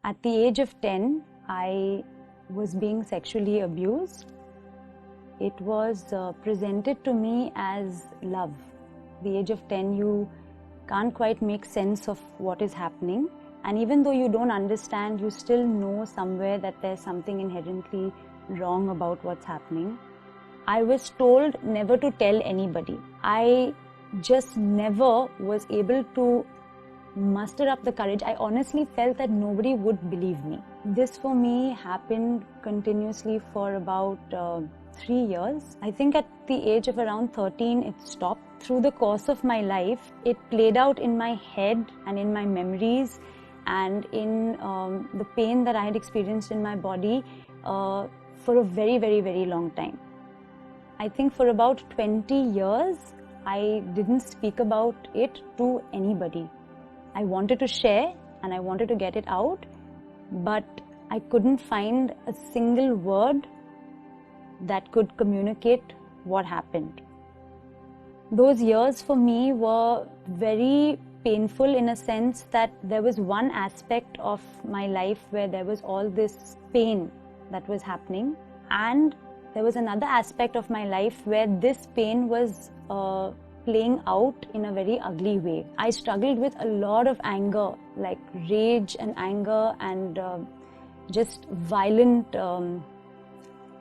At the age of 10, I was being sexually abused. It was presented to me as love. At the age of 10, you can't quite make sense of what is happening. And even though you don't understand, you still know somewhere that there's something inherently wrong about what's happening. I was told never to tell anybody. I just never was able to muster up the courage. I honestly felt that nobody would believe me. This for me happened continuously for about 3 years. I think at the age of around 13 it stopped. Through the course of my life, it played out in my head and in my memories and in the pain that I had experienced in my body for a very, very, very long time. I think for about 20 years, I didn't speak about it to anybody. I wanted to share and I wanted to get it out, but I couldn't find a single word that could communicate what happened. Those years for me were very painful in a sense that there was one aspect of my life where there was all this pain that was happening, and there was another aspect of my life where this pain was playing out in a very ugly way. I struggled with a lot of anger, like rage and anger and just violent.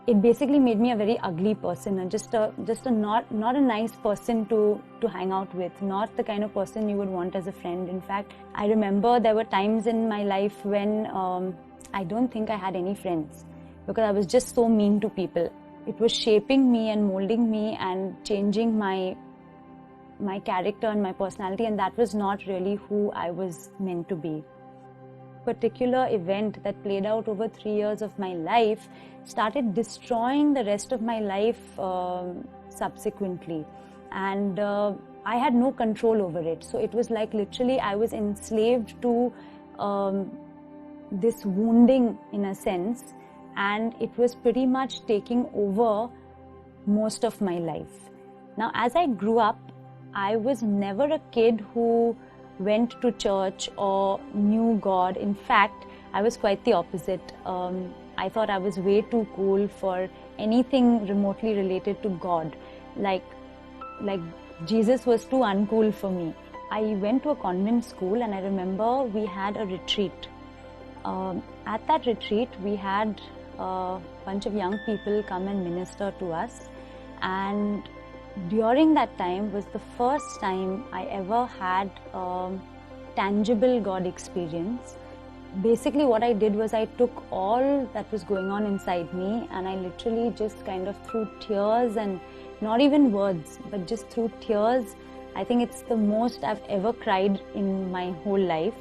It basically made me a very ugly person and just a not a nice person to hang out with, not the kind of person you would want as a friend. In fact, I remember there were times in my life when I don't think I had any friends because I was just so mean to people. It was shaping me and molding me and changing my character and my personality, and that was not really who I was meant to be. Particular event that played out over 3 years of my life started destroying the rest of my life subsequently, and I had no control over it. So it was like literally I was enslaved to this wounding in a sense, and it was pretty much taking over most of my life. Now, as I grew up, I was never a kid who went to church or knew God. In fact, I was quite the opposite. I thought I was way too cool for anything remotely related to God. Like Jesus was too uncool for me. I went to a convent school and I remember we had a retreat. At that retreat, we had a bunch of young people come and minister to us, and during that time was the first time I ever had a tangible God experience. Basically what I did was I took all that was going on inside me and I literally just kind of through tears, and not even words, but just through tears. I think it's the most I've ever cried in my whole life,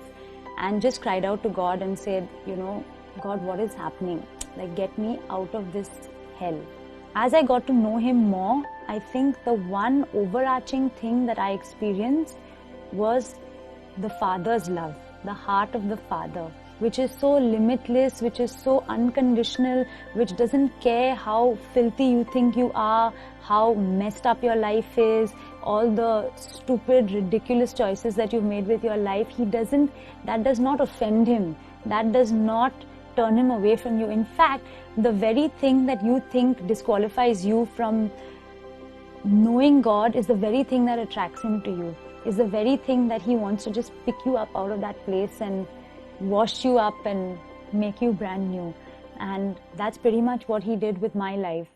and just cried out to God and said, you know, God, what is happening? Like, get me out of this hell. As I got to know Him more, I think the one overarching thing that I experienced was the Father's love, the heart of the Father, which is so limitless, which is so unconditional, which doesn't care how filthy you think you are, how messed up your life is, all the stupid, ridiculous choices that you've made with your life. That does not offend Him. That does not turn Him away from you. In fact, the very thing that you think disqualifies you from knowing God is the very thing that attracts Him to you, is the very thing that He wants to just pick you up out of that place and wash you up and make you brand new. And that's pretty much what He did with my life.